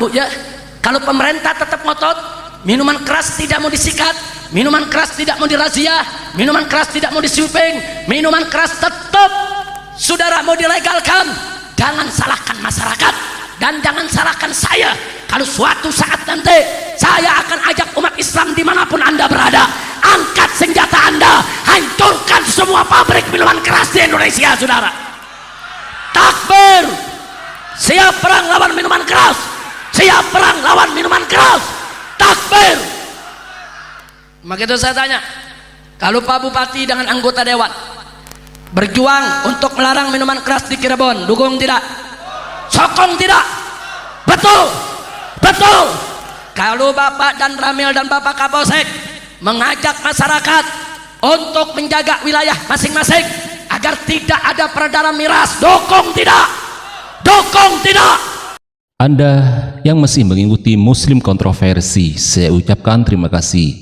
Bu ya, kalau pemerintah tetap ngotot minuman keras tidak mau disikat, minuman keras tidak mau dirazia, minuman keras tidak mau disweeping, minuman keras tetap saudara mau dilegalkan, jangan salahkan masyarakat dan jangan salahkan saya. Kalau suatu saat nanti saya akan ajak umat Islam dimanapun anda berada, angkat senjata anda, hancurkan semua pabrik minuman keras di Indonesia, saudara. Takbir, siap perang lawan minuman keras, siap perang lawan minuman keras. Takbir. Maka itu saya tanya, kalau Pak Bupati dengan anggota dewan berjuang untuk melarang minuman keras di Cirebon, dukung tidak? Sokong tidak? Betul, betul. Kalau Bapak dan Ramil dan Bapak Kapolsek mengajak masyarakat untuk menjaga wilayah masing-masing agar tidak ada peredaran miras, dukung tidak? Dukung tidak? Anda yang masih mengikuti Muslim Kontroversi, saya ucapkan terima kasih.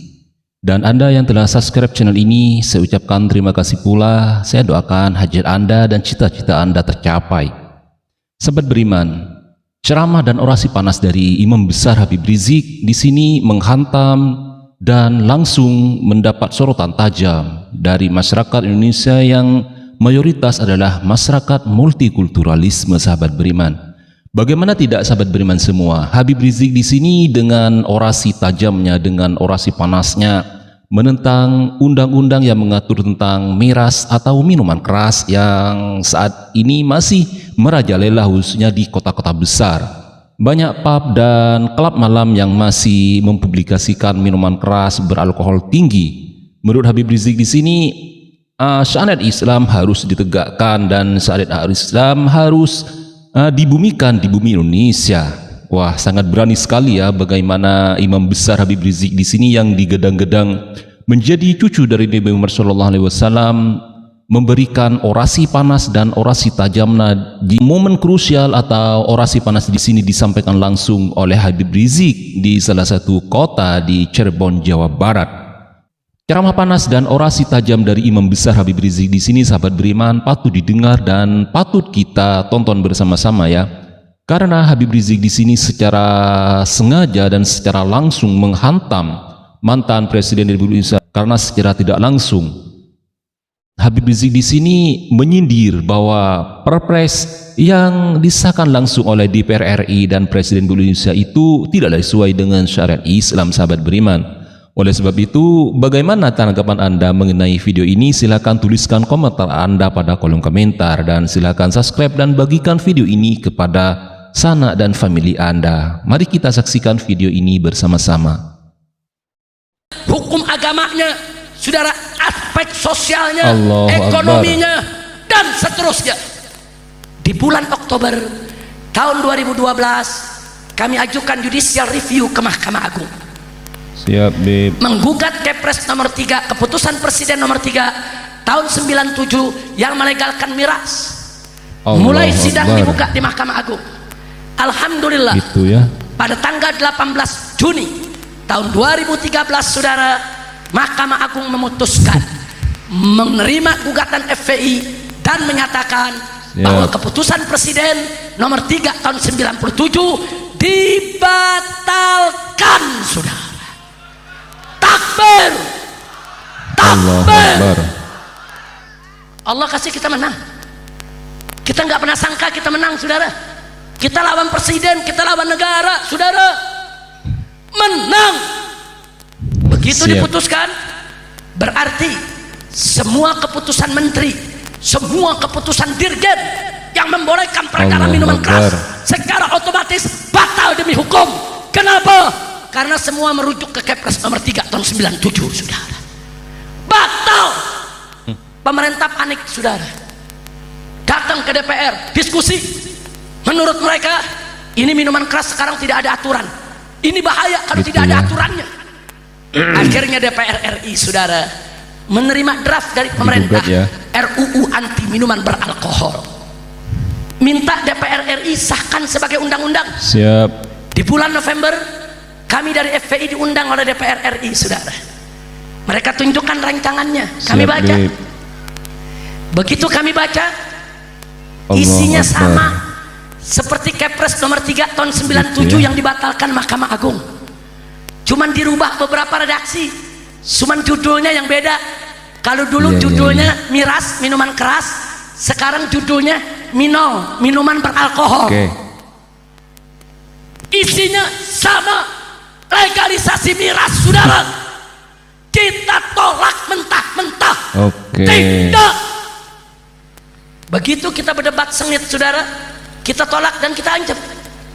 Dan Anda yang telah subscribe channel ini, saya ucapkan terima kasih pula. Saya doakan hajat Anda dan cita-cita Anda tercapai. Sahabat beriman, ceramah dan orasi panas dari Imam Besar Habib Rizik di sini menghantam dan langsung mendapat sorotan tajam dari masyarakat Indonesia yang mayoritas adalah masyarakat multikulturalisme, sahabat beriman. Bagaimana tidak, sahabat beriman semua, Habib Rizik di sini dengan orasi tajamnya, dengan orasi panasnya menentang undang-undang yang mengatur tentang miras atau minuman keras yang saat ini masih merajalela khususnya di kota-kota besar. Banyak pub dan klub malam yang masih mempublikasikan minuman keras beralkohol tinggi. Menurut Habib Rizik di sini, syariat Islam harus ditegakkan dan syariat Islam harus dibumikan di bumi Indonesia. Wah, sangat berani sekali ya bagaimana Imam Besar Habib Rizik di sini yang digadang-gadang menjadi cucu dari Nabi Muhammad SAW memberikan orasi panas dan orasi tajamnya di momen krusial, atau orasi panas di sini disampaikan langsung oleh Habib Rizik di salah satu kota di Cirebon, Jawa Barat. Ceramah panas dan orasi tajam dari Imam Besar Habib Rizik di sini, sahabat beriman, patut didengar dan patut kita tonton bersama-sama ya. Karena Habib Rizik di sini secara sengaja dan secara langsung menghantam mantan Presiden Republik Indonesia, karena secara tidak langsung Habib Rizik di sini menyindir bahwa Perpres yang disahkan langsung oleh DPR RI dan Presiden Republik Indonesia itu tidaklah sesuai dengan syariat Islam, sahabat beriman. Oleh sebab itu, bagaimana tanggapan Anda mengenai video ini? Silakan tuliskan komentar Anda pada kolom komentar dan silakan subscribe dan bagikan video ini kepada sanak dan famili Anda. Mari kita saksikan video ini bersama-sama. Hukum agamanya, saudara, aspek sosialnya, Allahu ekonominya, dan seterusnya. Di bulan Oktober tahun 2012 kami ajukan judicial review ke Mahkamah Agung. Siap, Bib. Menggugat Kepres nomor 3, keputusan Presiden nomor 3 tahun 97 yang melegalkan miras. Mulai sidang dibuka di Mahkamah Agung. Alhamdulillah, itu ya, pada tanggal 18 Juni tahun 2013, saudara, Mahkamah Agung memutuskan menerima gugatan FPI dan menyatakan bahwa keputusan Presiden nomor 3 tahun 97 dibatalkan, saudara. Takbir, takbir. Allah kasih kita menang. Kita nggak pernah sangka kita menang, saudara. Kita lawan presiden, kita lawan negara, saudara. Menang. Begitu diputuskan, berarti semua keputusan menteri, semua keputusan dirjen yang membolehkan peredaran minuman keras secara otomatis batal demi hukum. Kenapa? Karena semua merujuk ke Kepres nomor 3 tahun 97, saudara. Batal. Pemerintah panik, saudara. Datang ke DPR, diskusi. Menurut mereka, ini minuman keras sekarang tidak ada aturan. Ini bahaya kalau tidak ada aturannya. Akhirnya DPR RI, saudara, menerima draft dari pemerintah RUU anti minuman beralkohol. Minta DPR RI sahkan sebagai undang-undang. Siap. Di bulan November kami dari FPI diundang oleh DPR RI, saudara. Mereka tunjukkan rancangannya, kami baca. Begitu kami baca, isinya sama Seperti Kepres nomor 3 tahun 97 yang dibatalkan Mahkamah Agung. Cuman dirubah beberapa redaksi, cuman judulnya yang beda. Kalau dulu judulnya miras minuman keras, sekarang judulnya minuman beralkohol. Isinya sama, legalisasi miras, saudara. Kita tolak mentah-mentah. Tidak. Begitu kita berdebat sengit, saudara, kita tolak dan kita ancam.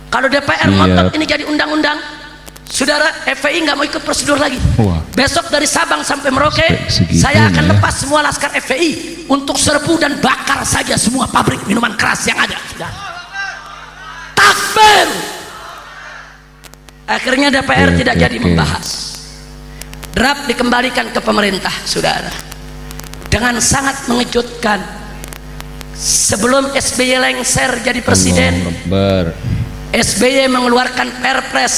Kalau DPR ngotot ini jadi undang-undang, saudara, FPI nggak mau ikut prosedur lagi. Besok dari Sabang sampai Merauke, saya akan lepas semua laskar FPI untuk serbu dan bakar saja semua pabrik minuman keras yang ada. Takbir. Akhirnya DPR tidak jadi membahas. Draft dikembalikan ke pemerintah, saudara. Dengan sangat mengejutkan. Sebelum SBY lengser jadi presiden, SBY mengeluarkan Perpres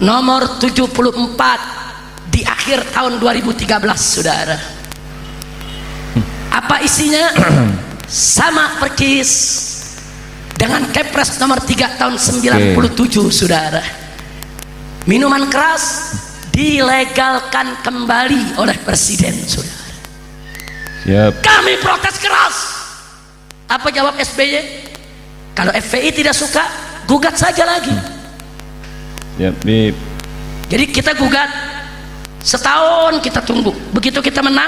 nomor 74 di akhir tahun 2013, saudara. Apa isinya? Sama persis dengan Kepres nomor 3 tahun 97, saudara. Minuman keras dilegalkan kembali oleh presiden, saudara. Kami protes keras. Apa jawab SBY? Kalau FPI tidak suka, gugat saja lagi. Jadi kita gugat, setahun kita tunggu. Begitu kita menang,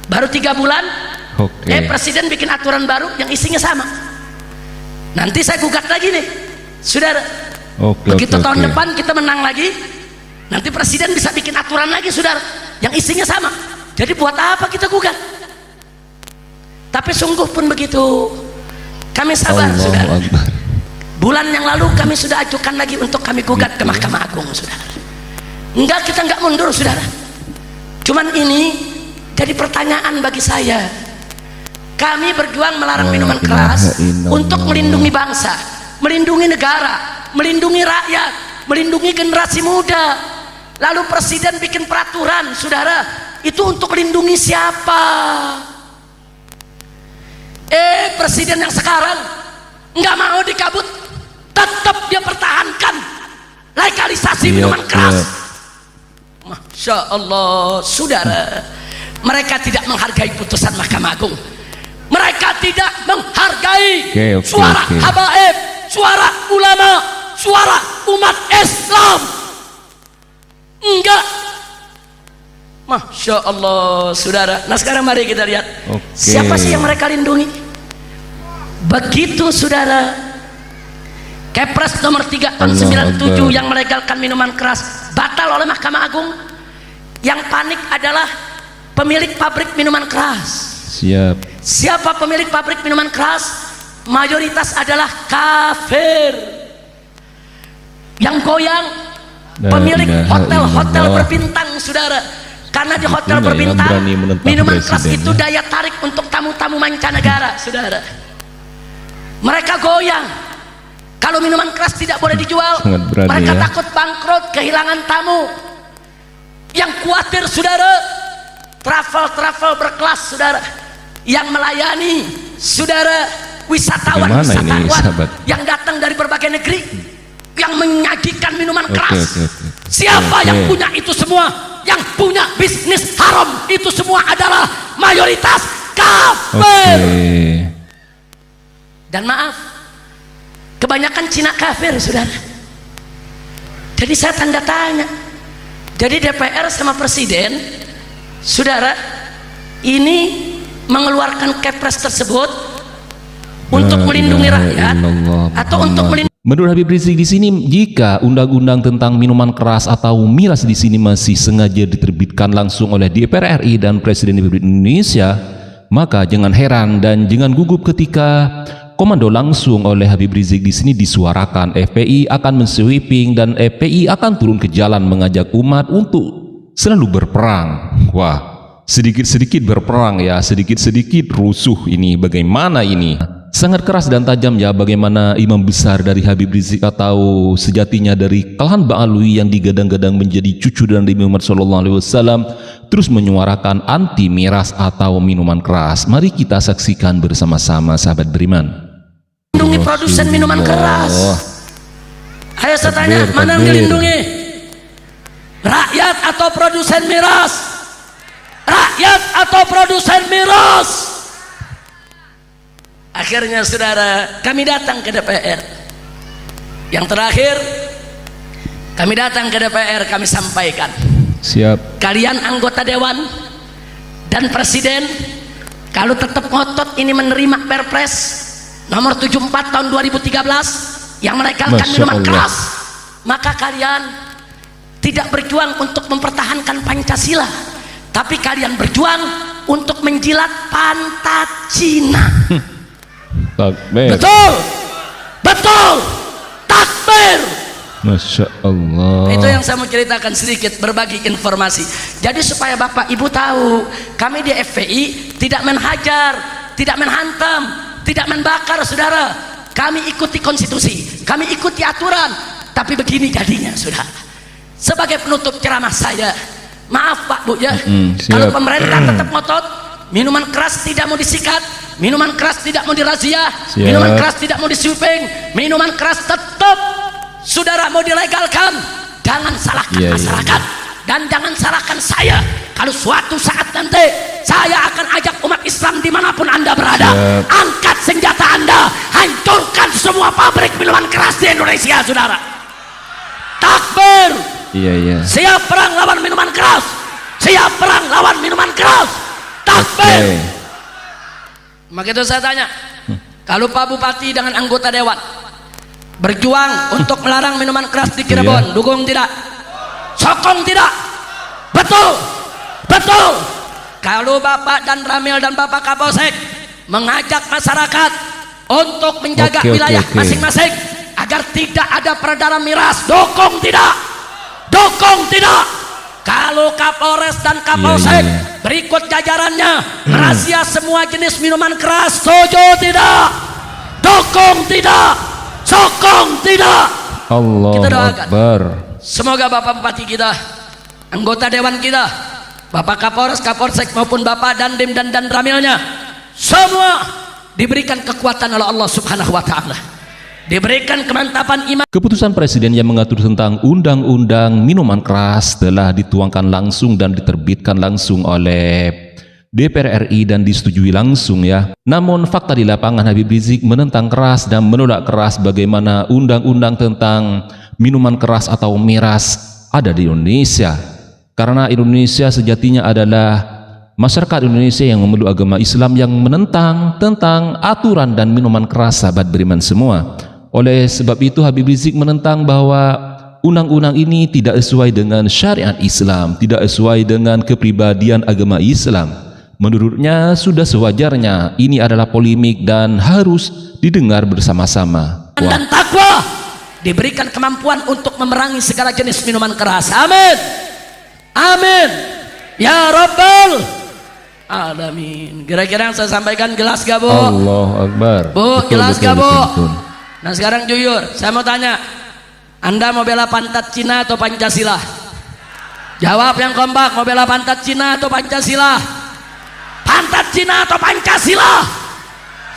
baru 3 bulan, presiden bikin aturan baru yang isinya sama. Nanti saya gugat lagi nih, saudara. Begitu tahun depan kita menang lagi, nanti presiden bisa bikin aturan lagi, saudara, yang isinya sama. Jadi buat apa kita gugat? Tapi sungguh pun begitu, kami sabar, saudara. Bulan yang lalu kami sudah ajukan lagi untuk kami gugat ke Mahkamah Agung, saudara. Enggak, kita enggak mundur, saudara. Cuman ini jadi pertanyaan bagi saya. Kami berjuang melarang minuman keras untuk melindungi bangsa, melindungi negara, melindungi rakyat, melindungi generasi muda. Lalu presiden bikin peraturan, saudara, itu untuk melindungi siapa? Presiden yang sekarang nggak mau dicabut, tetap dia pertahankan legalisasi minuman keras. Masya Allah, saudara, mereka tidak menghargai putusan Mahkamah Agung. Mereka tidak menghargai suara habaib, suara ulama, suara umat Islam. Enggak. Masya Allah, saudara. Nah sekarang mari kita lihat siapa sih yang mereka lindungi. Begitu, saudara, Kepres nomor 3 tahun 97 yang melegalkan minuman keras batal oleh Mahkamah Agung. Yang panik adalah pemilik pabrik minuman keras. Siapa pemilik pabrik minuman keras? Mayoritas adalah kafir. Yang goyang pemilik hotel-hotel berbintang, saudara. Karena di hotel berbintang minuman keras itu daya tarik untuk tamu-tamu mancanegara, saudara. Mereka goyang. Kalau minuman keras tidak boleh dijual, mereka takut bangkrut, kehilangan tamu. Yang khawatir, saudara, travel berkelas, saudara, yang melayani, saudara, wisatawan yang datang dari berbagai negeri, yang menyajikan minuman keras. Siapa yang punya itu semua? Yang punya bisnis haram itu semua adalah mayoritas kafir. Dan maaf, kebanyakan Cina kafir, saudara. Jadi saya tanda tanya. Jadi DPR sama presiden, saudara, ini mengeluarkan Kepres tersebut untuk melindungi rakyat atau untuk melindungi. Menurut Habib Rizik di sini, jika undang-undang tentang minuman keras atau miras di sini masih sengaja diterbitkan langsung oleh DPR RI dan Presiden Republik Indonesia, maka jangan heran dan jangan gugup ketika komando langsung oleh Habib Rizik di sini disuarakan FPI akan mensweeping dan FPI akan turun ke jalan mengajak umat untuk selalu berperang. Wah, sedikit-sedikit berperang ya, sedikit-sedikit rusuh ini. Bagaimana ini? Sangat keras dan tajam ya, bagaimana imam besar dari Habib Rizik atau sejatinya dari kalangan Ba'alwi yang digadang-gadang menjadi cucu dan Nabi Muhammad SAW terus menyuarakan anti miras atau minuman keras. Mari kita saksikan bersama-sama, sahabat beriman. melindungi produsen minuman keras? Ayo saya tanya, mana yang dilindungi? Rakyat atau produsen miras? Rakyat atau produsen miras? Akhirnya saudara, kami datang ke DPR. Yang terakhir, kami datang ke DPR, kami sampaikan. Siap. Kalian anggota dewan dan presiden, kalau tetap ngotot ini menerima Perpres nomor 74 tahun 2013 yang melegalkan minuman keras, maka kalian tidak berjuang untuk mempertahankan Pancasila, tapi kalian berjuang untuk menjilat pantat Cina. Takbir. Betul, betul, takbir. Masya Allah. Itu yang saya mau ceritakan sedikit, berbagi informasi. Jadi supaya Bapak Ibu tahu, kami di FPI tidak menhajar, tidak menhantam, tidak membakar saudara. Kami ikuti konstitusi, kami ikuti aturan. Tapi begini jadinya saudara. Sebagai penutup ceramah saya, maaf Pak Bu ya, kalau pemerintah tetap ngotot, minuman keras tidak mau disikat, minuman keras tidak mau dirazia, minuman keras tidak mau disweeping, minuman keras tetap saudara mau dilegalkan. Jangan salahkan masyarakat dan jangan salahkan saya. Kalau suatu saat nanti saya akan ajak umat Islam dimanapun anda berada, angkat senjata anda, hancurkan semua pabrik minuman keras di Indonesia saudara. Takbir. Siap perang lawan minuman keras, siap perang lawan minuman keras. Takbir. Maka itu saya tanya, kalau Pak Bupati dengan anggota dewan berjuang untuk melarang minuman keras di Cirebon, dukung tidak? Sokong tidak? Betul, betul. Kalau Bapak dan Ramil dan Bapak Kapolsek mengajak masyarakat untuk menjaga wilayah masing-masing agar tidak ada peredaran miras, dukung tidak? Dukung tidak? Kalau Kapolres dan Kapolsek berikut jajarannya merazia semua jenis minuman keras, setuju tidak? Dukung tidak? Sokong tidak? Allah Kita doakan Akbar. semoga Bapak Bupati kita, anggota dewan kita, Bapak Kapolres, Kapolsek maupun Bapak Dandim dan Ramilnya, semua diberikan kekuatan oleh Allah Subhanahu wa taala, diberikan kemantapan iman. Keputusan Presiden yang mengatur tentang undang-undang minuman keras telah dituangkan langsung dan diterbitkan langsung oleh DPR RI dan disetujui langsung ya. Namun fakta di lapangan, Habib Rizik menentang keras dan menolak keras bagaimana undang-undang tentang minuman keras atau miras ada di Indonesia. Karena Indonesia sejatinya adalah masyarakat Indonesia yang memeluk agama Islam yang menentang tentang aturan dan minuman keras, sahabat beriman semua. Oleh sebab itu Habib Rizik menentang bahwa undang-undang ini tidak sesuai dengan syariat Islam, tidak sesuai dengan kepribadian agama Islam. Menurutnya sudah sewajarnya ini adalah polemik dan harus didengar bersama-sama. Dan takwa diberikan kemampuan untuk memerangi segala jenis minuman keras. Amin, amin ya Rabbal Alamin. Kira-kira yang saya sampaikan jelas gak Bu? Allah Akbar. Bu, jelas gak Bu? Nah sekarang jujur, saya mau tanya, anda mau bela pantat Cina atau Pancasila? Jawab yang kompak, mau bela pantat Cina atau Pancasila? Pantat Cina atau Pancasila?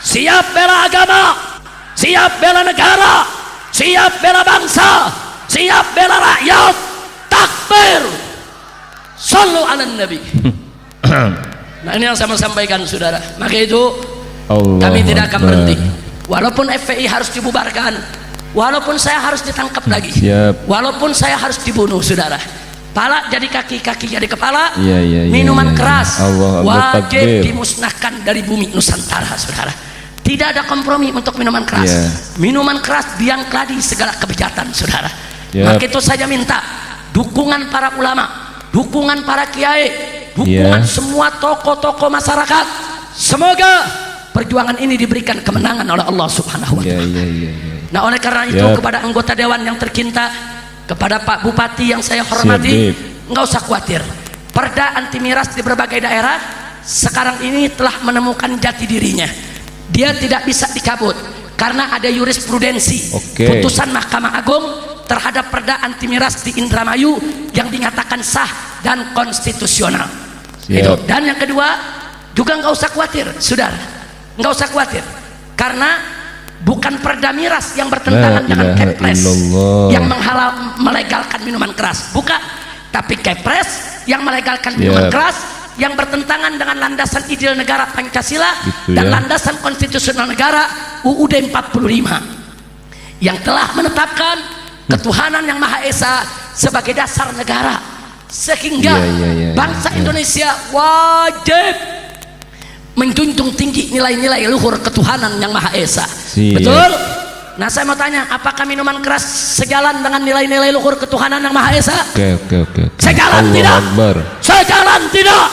Siap bela agama, siap bela negara, siap bela bangsa, siap bela rakyat. Takbir. Sallu ala Nabi. Nah ini yang saya mau sampaikan saudara. Maka itu kami tidak akan berhenti. Walaupun FPI harus dibubarkan, walaupun saya harus ditangkap lagi, walaupun saya harus dibunuh saudara, pala jadi kaki, kaki jadi kepala, minuman keras wajib dimusnahkan dari bumi Nusantara saudara. Tidak ada kompromi untuk minuman keras. Minuman keras biang keladi segala kebejatan saudara. Maka itu saja minta dukungan para ulama, dukungan para kiai, dukungan semua tokoh-tokoh masyarakat. Semoga perjuangan ini diberikan kemenangan oleh Allah Subhanahu wa taala. Nah oleh karena itu kepada anggota dewan yang tercinta, kepada Pak Bupati yang saya hormati, nggak usah khawatir. Perda anti miras di berbagai daerah sekarang ini telah menemukan jati dirinya. Dia tidak bisa dicabut karena ada jurisprudensi putusan Mahkamah Agung terhadap perda anti miras di Indramayu yang dinyatakan sah dan konstitusional. Itu. Dan yang kedua juga nggak usah khawatir, saudara, nggak usah khawatir karena bukan perda miras yang bertentangan dengan Kepres yang melegalkan minuman keras, bukan, tapi Kepres yang melegalkan minuman keras yang bertentangan dengan landasan ideal negara Pancasila dan landasan konstitusional negara UUD 45 yang telah menetapkan ketuhanan yang Maha Esa sebagai dasar negara, sehingga bangsa Indonesia wajib menjunjung tinggi nilai-nilai luhur ketuhanan yang Maha Esa. Betul? Nah, saya mau tanya, apakah minuman keras sejalan dengan nilai-nilai luhur ketuhanan yang Maha Esa? Oke. Sejalan tidak? Sejalan tidak?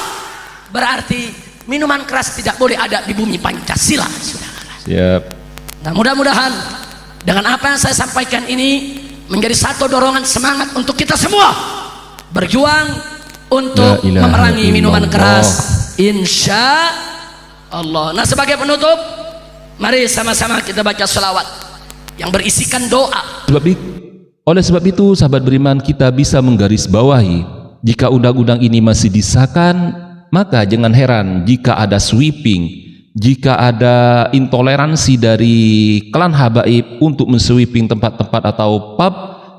Berarti minuman keras tidak boleh ada di bumi Pancasila, saudara. Siap. Nah, mudah-mudahan dengan apa yang saya sampaikan ini menjadi satu dorongan semangat untuk kita semua berjuang untuk memerangi minuman keras, insya Allah. Nah, sebagai penutup, mari sama-sama kita baca sholawat yang berisikan doa. Oleh sebab itu, sahabat beriman, kita bisa menggarisbawahi, jika undang-undang ini masih disahkan, maka jangan heran jika ada sweeping, jika ada intoleransi dari klan habaib untuk mensweeping tempat-tempat atau pub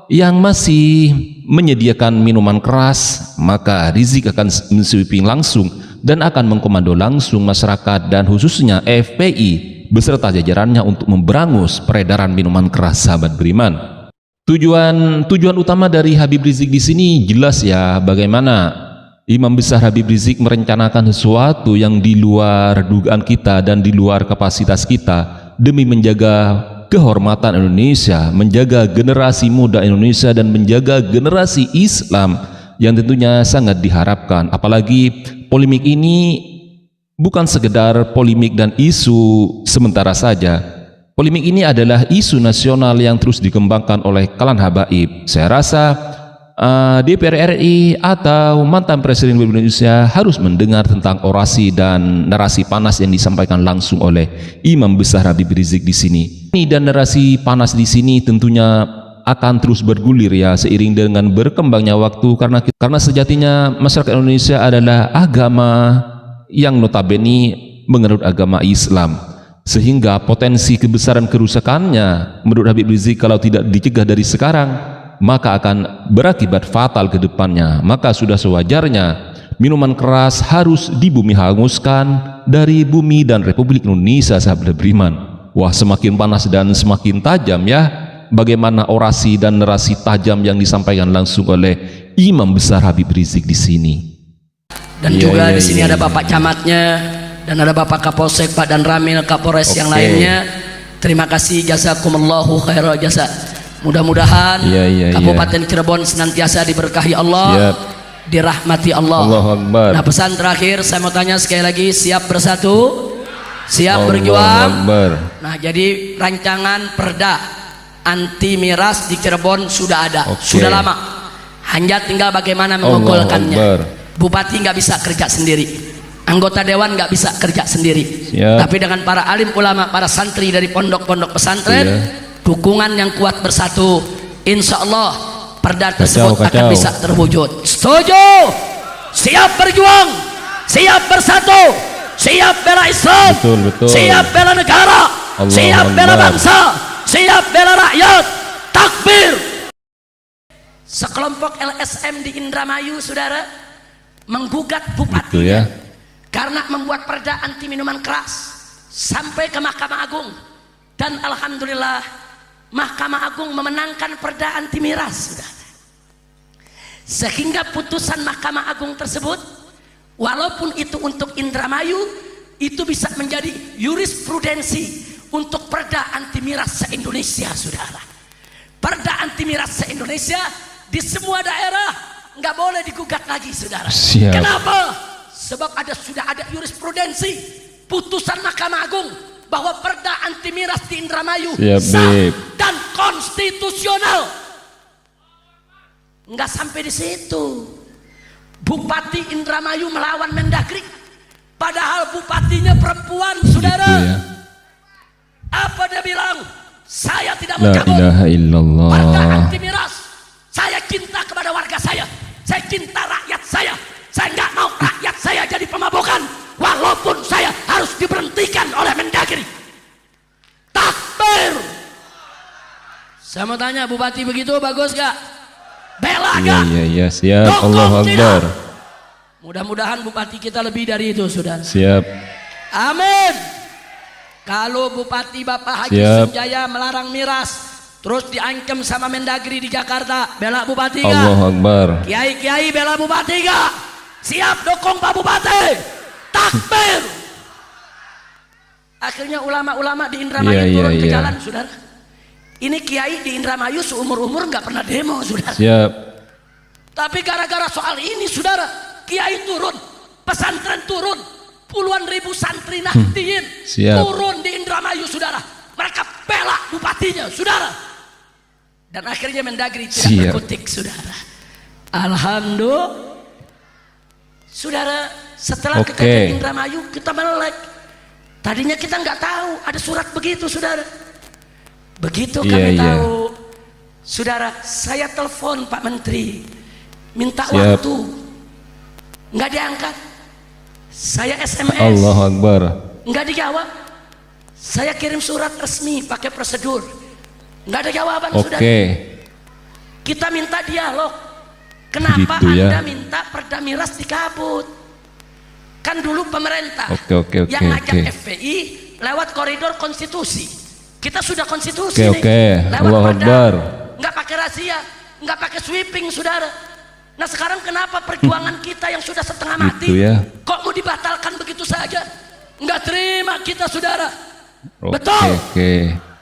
yang masih menyediakan minuman keras, maka Rizik akan mensweeping langsung dan akan mengkomando langsung masyarakat dan khususnya FPI beserta jajarannya untuk memberangus peredaran minuman keras, sahabat beriman. Tujuan utama dari Habib Rizik di sini jelas ya, bagaimana Imam Besar Habib Rizik merencanakan sesuatu yang di luar dugaan kita dan di luar kapasitas kita demi menjaga kehormatan Indonesia, menjaga generasi muda Indonesia dan menjaga generasi Islam yang tentunya sangat diharapkan. Apalagi polemik ini bukan sekedar polemik dan isu sementara saja. Polemik ini adalah isu nasional yang terus dikembangkan oleh klan habaib. Saya rasa DPR RI atau mantan Presiden Republik Indonesia harus mendengar tentang orasi dan narasi panas yang disampaikan langsung oleh Imam Besar Habib Rizik di sini. Dan narasi panas di sini tentunya akan terus bergulir ya seiring dengan berkembangnya waktu, karena sejatinya masyarakat Indonesia adalah agama yang notabene menganut agama Islam, sehingga potensi kebesaran kerusakannya menurut Habib Rizik kalau tidak dicegah dari sekarang maka akan berakibat fatal ke depannya. Maka sudah sewajarnya minuman keras harus dibumi hanguskan dari bumi dan Republik Indonesia, sahabat beriman. Wah, semakin panas dan semakin tajam ya bagaimana orasi dan narasi tajam yang disampaikan langsung oleh Imam Besar Habib Rizik di sini. Dan juga di sini ada Bapak Camatnya dan ada Bapak Kapolsek, Pak Dan Ramil, Kapolres yang lainnya. Terima kasih, jazakumullahu khairal jasa. Mudah-mudahan Kabupaten Cirebon senantiasa diberkahi Allah, dirahmati Allah. Nah, pesan terakhir saya mau tanya sekali lagi, siap bersatu, siap berjuang. Nah, jadi rancangan perda anti miras di Cirebon sudah ada, sudah lama. Hanya tinggal bagaimana menggolkannya. Bupati nggak bisa kerja sendiri, anggota dewan nggak bisa kerja sendiri. Tapi dengan para alim ulama, para santri dari pondok-pondok pesantren, dukungan yang kuat bersatu, insya Allah perda tersebut akan bisa terwujud. Setuju? Siap berjuang, siap bersatu, siap bela Islam, siap bela negara, siap bela bangsa, siap bela rakyat. Takbir. Sekelompok LSM di Indramayu, saudara, menggugat bupati karena membuat perda anti minuman keras sampai ke Mahkamah Agung, dan alhamdulillah Mahkamah Agung memenangkan perda anti miras, sehingga putusan Mahkamah Agung tersebut walaupun itu untuk Indramayu itu bisa menjadi jurisprudensi untuk perda anti miras se-Indonesia, saudara. Perda anti miras se-Indonesia di semua daerah nggak boleh digugat lagi, saudara. Kenapa? Sebab sudah ada jurisprudensi putusan Mahkamah Agung bahwa perda anti miras di Indramayu sah dan konstitusional. Nggak sampai di situ, Bupati Indramayu melawan Mendagri, padahal bupatinya perempuan, saudara. Apa dia bilang? Saya tidak mencabut perda anti miras. Saya cinta kepada warga saya cinta rakyat saya nggak mau rakyat saya jadi pemabukan, walaupun saya harus diberhentikan oleh Mendagri. Takbir. tanya, Bupati begitu bagus gak? Bela Iya, gak? iya, iya, siap. Dukung Allahu tidak? Akbar. Mudah-mudahan Bupati kita lebih dari itu, saudara. Siap. Amin. Kalau Bupati Bapak Haji Siap. Sunjaya melarang miras, terus diangkem sama Mendagri di Jakarta, bela Bupati gak? Allahu Akbar. Kiai-kiai bela Bupati gak? Siap dukung Pak Bupati. Takbir. Akhirnya ulama-ulama di Indramayu Iya, iya, turun ke iya. jalan, saudara. Ini kiai di Indramayu seumur-umur nggak pernah demo, saudara. Siap. Tapi gara-gara soal ini, saudara, kiai turun, pesantren turun, puluhan ribu santri Nahdien Siap. turun di Indramayu, saudara. Mereka bela bupatinya, saudara. Dan akhirnya Mendagri tidak Siap. berkutik, saudara. Alhamdulillah. Saudara, setelah Oke. kejadian Indramayu, kita melek. Tadinya kita nggak tahu ada surat begitu, saudara. Begitu Iya, kami iya. tahu, saudara, saya telepon Pak Menteri, minta Siap. waktu, nggak diangkat. Saya SMS, Allahu Akbar. nggak dijawab. Saya kirim surat resmi pakai prosedur, nggak ada jawaban, Oke. saudara. Kita minta dialog. Kenapa Gitu ya. Anda minta perda miras dikabut? Kan dulu pemerintah Oke, yang ngajak oke. FPI lewat koridor konstitusi. Kita sudah konstitusi Oke, nih. oke. Lewat Allahu perda. Akbar. Nggak pakai rahasia, nggak pakai sweeping, saudara. Nah sekarang kenapa perjuangan kita yang sudah setengah mati Gitu ya. kok mau dibatalkan begitu saja? Nggak terima kita, saudara. Oke, Betul. oke.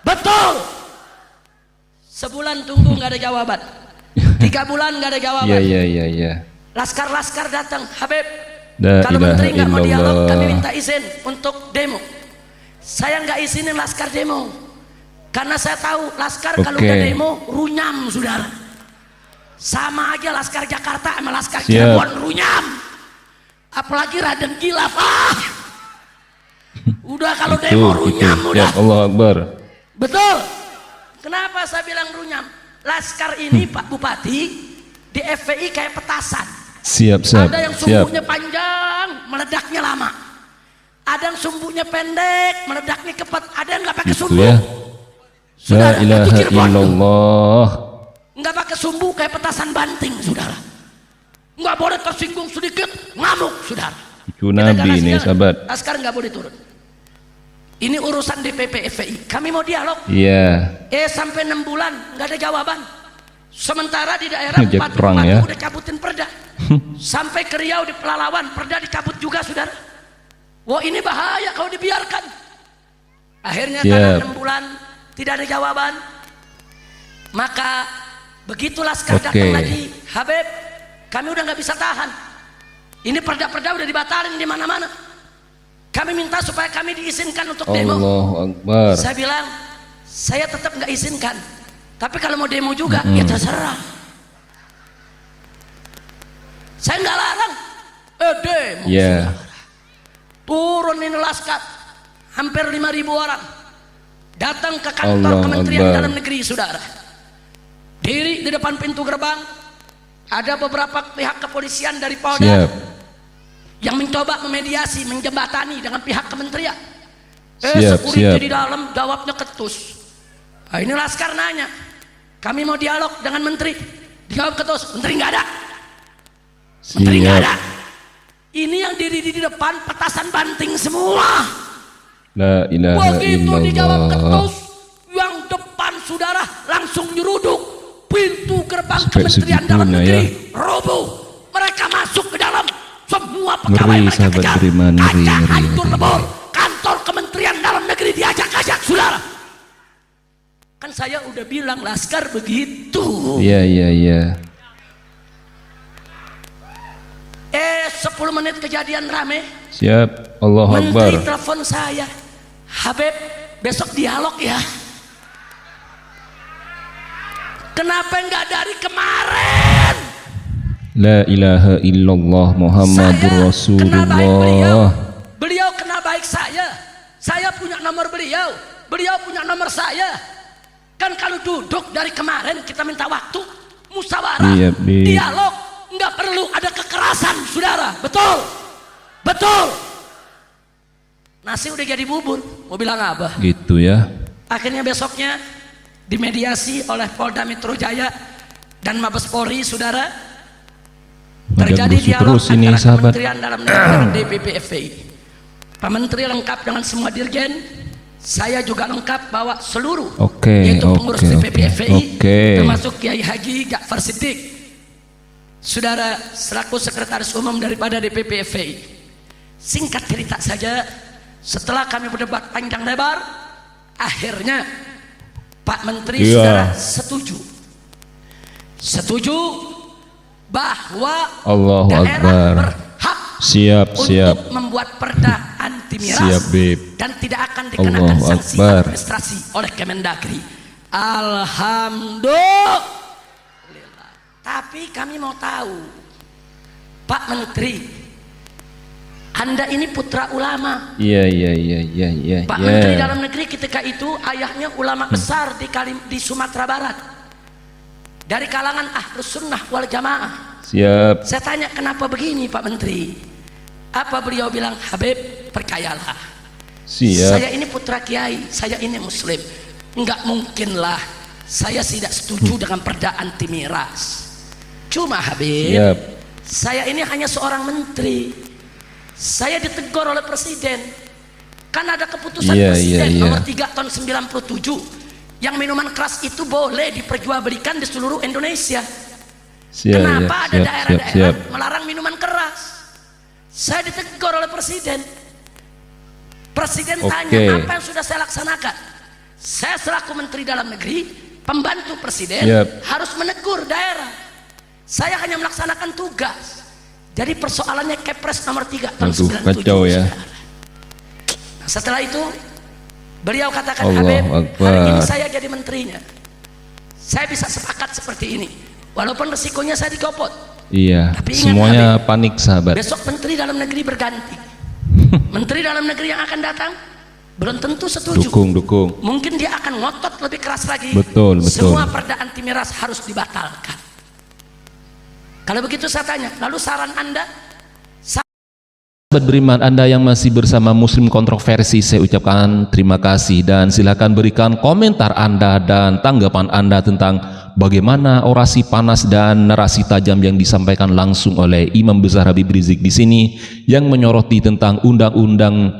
Betul. Sebulan tunggu nggak ada jawaban. 3 bulan nggak ada jawaban. Iya, iya, iya, iya. Laskar-laskar datang, Habib. La Kalau ilaha menteri nggak mau dialog, illallah. kami minta izin untuk demo. Saya nggak izinin laskar demo, karena saya tahu laskar kalau Oke. udah demo runyam, saudara. Sama aja laskar Jakarta sama laskar Siap. Cirebon runyam. Apalagi Raden Kilaf. Udah kalau demo runyam udah. Siap. Allahu Akbar. Betul. Kenapa saya bilang runyam? Laskar ini Pak Bupati di FPI kayak petasan. Siap, siap. Ada yang Siap. sumbunya panjang, meledaknya lama. Ada yang sumbunya pendek, meledaknya cepat. Ada yang nggak pakai Gitu sumbu. ya. La Saudara, itu ilaha Cirebon tuh. illallah. Nggak pakai sumbu kayak petasan banting, saudara. Nggak boleh tersinggung sedikit, ngamuk, saudara. Cucu Kita Nabi garansi nih, jangan. sahabat. Laskar nggak boleh turun. Ini urusan DPP FPI. Kami mau dialog. Iya. Sampai 6 bulan nggak ada jawaban. Sementara di daerah Ngejek 4 perang ya. udah cabutin perda. Sampai ke Riau di Pelalawan perda dicabut juga, saudara. Wah, ini bahaya kalau dibiarkan. Akhirnya Siap. karena 6 bulan tidak ada jawaban, maka begitu laskar Oke. datang lagi, Habib, kami udah nggak bisa tahan. Ini perda-perda udah dibatalin di mana-mana. Kami minta supaya kami diizinkan untuk demo. Allahu Akbar. Saya bilang, saya tetap nggak izinkan. Tapi kalau mau demo juga, ya terserah. Saya nggak larang. Demo. Iya. saudara. Turun ini laskar, hampir 5.000 orang. Datang ke kantor Allahu Kementerian Akbar. Dalam Negeri, saudara. Diri di depan pintu gerbang. Ada beberapa pihak kepolisian dari Polda Siap. yang mencoba memediasi, menjembatani dengan pihak kementerian. Siap, Security siap. di dalam jawabnya ketus. Nah, ini laskar nanya, kami mau dialog dengan menteri. Dijawab ketus, menteri nggak ada. Menteri nggak Siap. ada. Ini yang diri di depan petasan banting semua. La ilaha Begitu dijawab illallah. ketus, yang depan saudara langsung nyeruduk. Pintu gerbang Sampai Kementerian Dalam segitunya Negeri ya. roboh. Mereka masuk ke dalam. Semua pegawai Ngeri, mereka sahabat, kejar. ngeri, ngeri, Kaca ngeri, hancur ngeri. lebur. Kantor Kementerian Dalam Negeri diajak-ajak, saudara. Kan saya udah bilang laskar begitu. Iya, iya, iya. 10 menit kejadian rame. Siap. Allahu Akbar. Menteri telepon saya, Habib, besok dialog ya. Kenapa nggak dari kemarin? La ilaha illallah Muhammadur Saya kenal baik beliau. Rasulullah. Beliau kenal baik saya. Saya punya nomor beliau. Beliau punya nomor saya. Kan kalau duduk dari kemarin kita minta waktu, musyawarah, Iya, Bi. dialog, nggak perlu ada kekerasan, saudara. Betul, betul. Nasi udah jadi bubur, mau bilang apa? Gitu ya. Akhirnya besoknya dimediasi oleh Polda Metro Jaya dan Mabes Polri, saudara. Terjadi dialog ini, antara sahabat. Kementerian Dalam Negeri dan DPP FPI. Pak Menteri lengkap dengan semua dirjen, saya juga lengkap bawa seluruh, yaitu pengurus DPP FPI, termasuk Kiai Haji Ja'far Siddiq, saudara, selaku sekretaris umum daripada DPP FPI. Singkat cerita saja, setelah kami berdebat panjang lebar, akhirnya Pak Menteri saudara setuju bahwa Allahu daerah Akbar. berhak Siap. untuk membuat perda anti miras Siap, Bib. dan tidak akan dikenakan Allahu sanksi Akbar. administrasi oleh Kemendagri. Alhamdulillah. Tapi kami mau tahu, Pak Menteri, Anda ini putra ulama. Iya. Pak Menteri Dalam Negeri ketika itu ayahnya ulama besar di Sumatera Barat, dari kalangan Ahlus Sunnah wal Jamaah. Siap. Saya tanya, kenapa begini Pak Menteri? Apa beliau bilang? Habib, percayalah, saya ini putra kiai, saya ini muslim, enggak mungkinlah saya tidak setuju dengan perda anti miras. Cuma Habib, saya ini hanya seorang menteri, saya ditegur oleh presiden, kan ada keputusan presiden nomor 3 tahun 97 yang minuman keras itu boleh diperjualbelikan di seluruh Indonesia. Kenapa ada daerah-daerah melarang minuman keras? Saya ditegur oleh presiden. Presiden tanya, apa yang sudah saya laksanakan? Saya selaku Menteri Dalam Negeri, pembantu presiden, harus menegur daerah. Saya hanya melaksanakan tugas. Jadi persoalannya Kepres nomor 3 tahun 97. Ya. Nah, setelah itu beliau katakan, Habib, hari ini saya jadi menterinya, saya bisa sepakat seperti ini, walaupun resikonya saya dicopot. Iya. Tapi ingat, semuanya Habib, panik sahabat. besok Menteri Dalam Negeri berganti. Menteri Dalam Negeri yang akan datang belum tentu setuju. Dukung. Mungkin dia akan ngotot lebih keras lagi. Betul. Semua perda anti miras harus dibatalkan. Kalau begitu saya tanya, lalu saran Anda? Sahabat beriman Anda yang masih bersama Muslim Kontroversi, saya ucapkan terima kasih dan silakan berikan komentar Anda dan tanggapan Anda tentang bagaimana orasi panas dan narasi tajam yang disampaikan langsung oleh Imam Besar Habib Rizik di sini yang menyoroti tentang undang-undang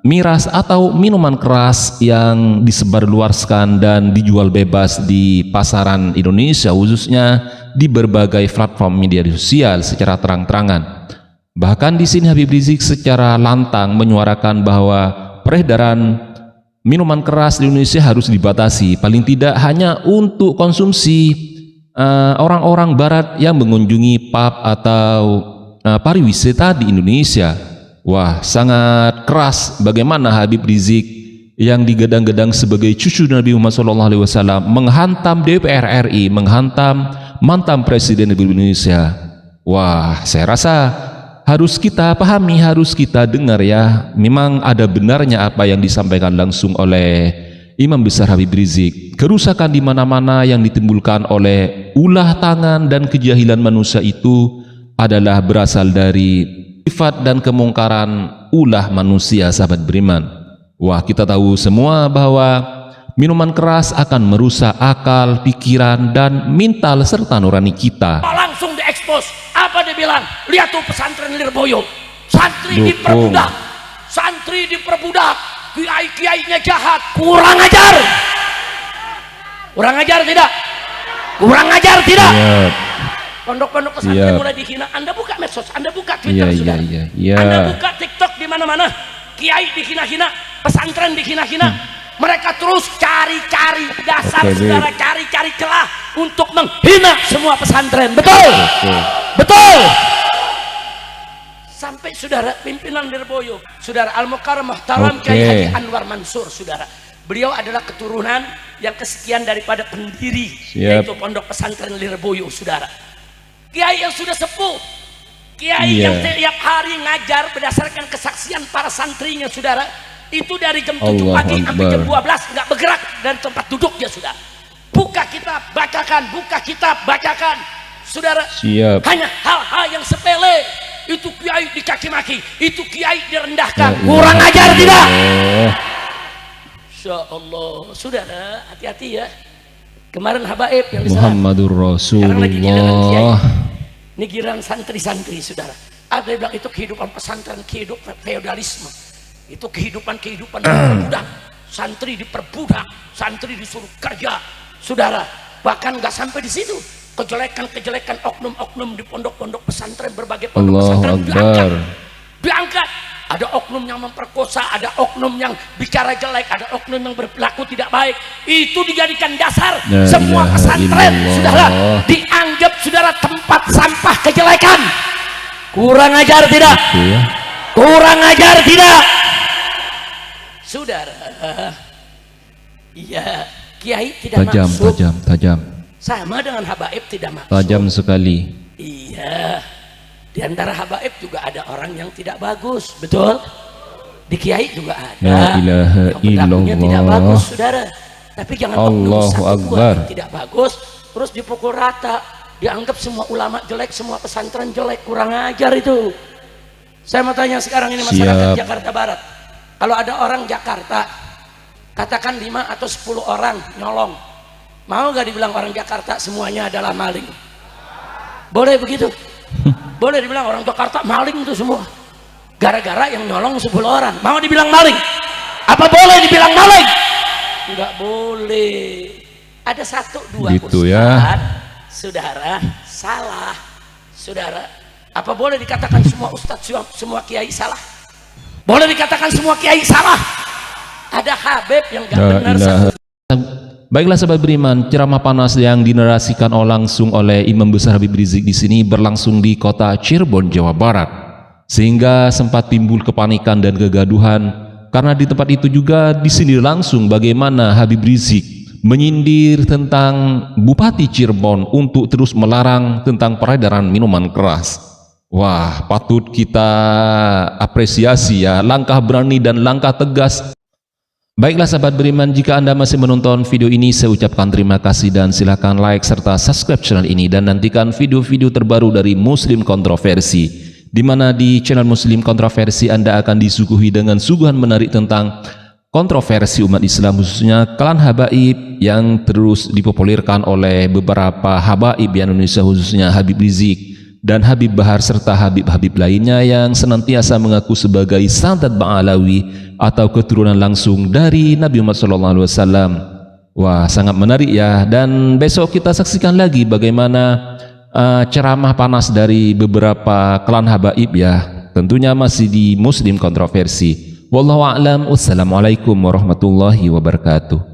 miras atau minuman keras yang disebarluaskan dan dijual bebas di pasaran Indonesia, khususnya di berbagai platform media sosial secara terang-terangan. Bahkan di sini Habib Rizik secara lantang menyuarakan bahwa peredaran minuman keras di Indonesia harus dibatasi, paling tidak hanya untuk konsumsi orang-orang barat yang mengunjungi pub atau pariwisata di Indonesia. Wah, sangat keras bagaimana Habib Rizik yang digadang-gadang sebagai cucu Nabi Muhammad SAW menghantam DPR RI, menghantam mantan Presiden Republik Indonesia. Wah, saya rasa harus kita pahami, harus kita dengar ya. Memang ada benarnya apa yang disampaikan langsung oleh Imam Besar Habib Rizik. Kerusakan di mana-mana yang ditimbulkan oleh ulah tangan dan kejahilan manusia itu adalah berasal dari sifat dan kemungkaran ulah manusia, sahabat beriman. Wah, kita tahu semua bahwa minuman keras akan merusak akal, pikiran, dan mental serta nurani kita. Langsung diekspos. Apa dia bilang? Lihat tuh pesantren Lirboyo, santri diperbudak, kiai-kiainya jahat, kurang ajar tidak? Pondok-pondok pesantren mulai dihina. Anda buka medsos, Anda buka Twitter, sudah. Anda buka TikTok, di mana-mana kiai dihina-hina, pesantren dihina-hina. Mereka terus cari-cari dasar, saudara, cari-cari celah untuk menghina semua pesantren. Betul. Sampai saudara pimpinan Lirboyo, saudara Al-Mukarram Muhtaram Kiai Haji Anwar Mansur, saudara, beliau adalah keturunan yang kesekian daripada pendiri yaitu pondok pesantren Lirboyo, saudara. Kiai yang sudah sepuh, kiai yang setiap hari ngajar berdasarkan kesaksian para santrinya, saudara. Itu dari jam 7 pagi sampai jam 12 nggak bergerak dari tempat duduknya, saudara. Buka kitab, bacakan, saudara. Hanya hal-hal yang sepele. Itu kiai dicaci maki, itu kiai direndahkan. Kurang ajar tidak? Masya Allah. Saudara, hati-hati ya. Kemarin habaib yang di sana. Muhammadur Sekarang lagi giliran kiai. Rasulullah. Ini giliran santri-santri, saudara. Ada yang bilang itu kehidupan pesantren, kehidupan feodalisme. Itu kehidupan diperbudak. Santri diperbudak, santri disuruh kerja. Saudara, bahkan nggak sampai di situ. Kejelekan-kejelekan oknum-oknum di pondok-pondok pesantren, berbagai pondok Allahu pesantren Akbar. diangkat. Ada oknum yang memperkosa, ada oknum yang bicara jelek, ada oknum yang berperilaku tidak baik. Itu dijadikan dasar La semua ilaha pesantren, illallah. saudara, dianggap saudara tempat sampah kejelekan. Kurang ajar tidak? Itu ya. Kurang ajar tidak? Saudara, iya, kiai tidak Tajam, masuk. tajam. Sama dengan habaib tidak masuk. Tajam sekali. Iya. Di antara habaib juga ada orang yang tidak bagus, betul? Di kiai juga ada. La ilaha yang perilakunya tidak illallah. bagus, saudara. Tapi jangan oknum Allahu satu dua Akbar. yang tidak bagus terus dipukul rata, dianggap semua ulama jelek, semua pesantren jelek. Kurang ajar itu. Saya mau tanya sekarang ini masyarakat Siap. Jakarta Barat. Kalau ada orang Jakarta, katakan 5 atau 10 orang nyolong, mau gak dibilang orang Jakarta semuanya adalah maling? Boleh begitu? Boleh dibilang orang Jakarta maling itu semua, gara-gara yang nyolong 10 orang. Mau dibilang maling? Apa boleh dibilang maling? Enggak boleh. Ada 1, 2 Gitu ustaz, ya. saudara, salah. Saudara, apa boleh dikatakan semua ustadz, semua kiai salah? Boleh dikatakan semua kiai salah? Ada habib yang gak La benar ilaha. satu. Baiklah sahabat beriman, ceramah panas yang dinarasikan langsung oleh Imam Besar Habib Rizik di sini berlangsung di kota Cirebon, Jawa Barat, sehingga sempat timbul kepanikan dan kegaduhan karena di tempat itu juga di sini langsung bagaimana Habib Rizik menyindir tentang Bupati Cirebon untuk terus melarang tentang peredaran minuman keras. Wah, patut kita apresiasi ya langkah berani dan langkah tegas. Baiklah sahabat beriman, jika Anda masih menonton video ini, saya ucapkan terima kasih dan silakan like serta subscribe channel ini dan nantikan video-video terbaru dari Muslim Kontroversi, di mana di channel Muslim Kontroversi Anda akan disuguhi dengan suguhan menarik tentang kontroversi umat Islam, khususnya klan habaib yang terus dipopulerkan oleh beberapa habaib di Indonesia, khususnya Habib Rizik dan Habib Bahar serta Habib-Habib lainnya yang senantiasa mengaku sebagai santet Ba'alawi atau keturunan langsung dari Nabi Muhammad SAW. Wah, sangat menarik ya. Dan besok kita saksikan lagi bagaimana ceramah panas dari beberapa klan habaib ya. Tentunya masih di Muslim Kontroversi. Wallahu a'lam. Wassalamualaikum warahmatullahi wabarakatuh.